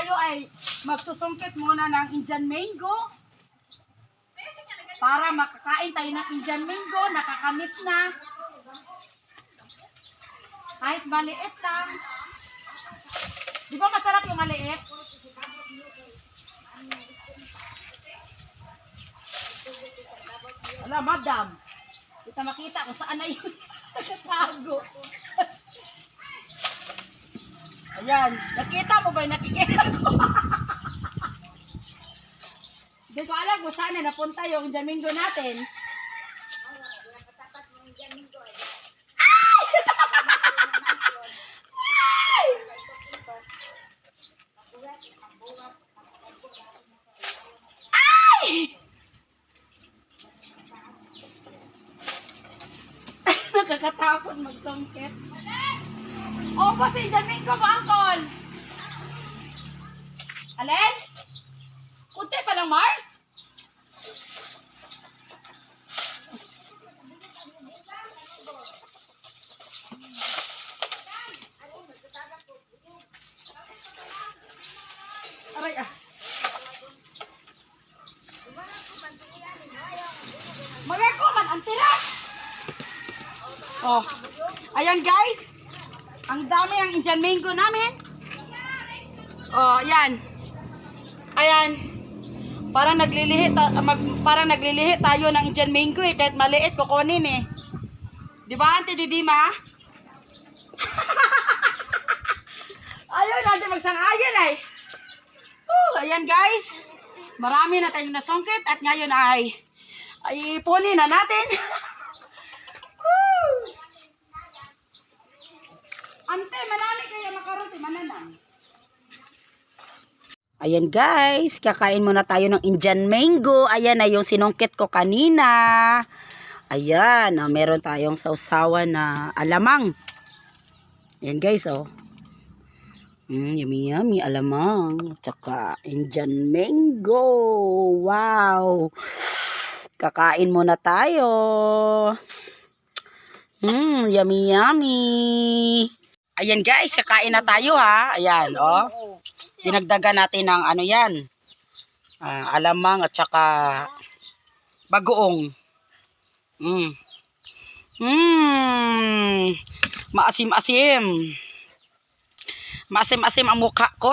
tayo ay magsusungkit muna ng Indian mango. Para makakain tayo ng Indian mango, nakakamis na. Kahit maliit lang. Di ba masarap yung maliit? Wala, madam. Kita makita kung saan na yun. Nakatago. Ayan. Nakita mo ba? Nakikita ko. Hindi ko alam kung saan na napunta yung Jamingo natin. Ay! Ay! Nakakatakot magsungkit. O ba si Jamingo mo, Uncle? Alin? Kunti pa ng Mars? Aray ah. Magako man ang tira. Oh. Ayan guys. Ang dami ang Indian mango namin. Oh, ayan. Ayan. Parang naglilihi tayo ng Indian mango eh, kahit maliit kukunin eh. 'Di ba, Auntie Didima? Ayaw natin magsang-ayon ay. Ayan guys. Marami na tayong nasungkit at ngayon ay ipunin na natin. Ante, manami kayo makaroon, mananan. Ayan guys, kakain muna tayo ng Indian mango. Ayan na yung sinungkit ko kanina. Ayan, meron tayong sausawan na alamang. Ayan guys, oh. Yummy yummy, alamang. Tsaka Indian mango. Wow. Kakain muna tayo. Yummy yummy. Ayan guys, kakain na tayo ha. Ayan, oh. Dinagdagan natin ng ano yan. Alamang at saka bagoong. Maasim-asim. Maasim-asim ang mukha ko.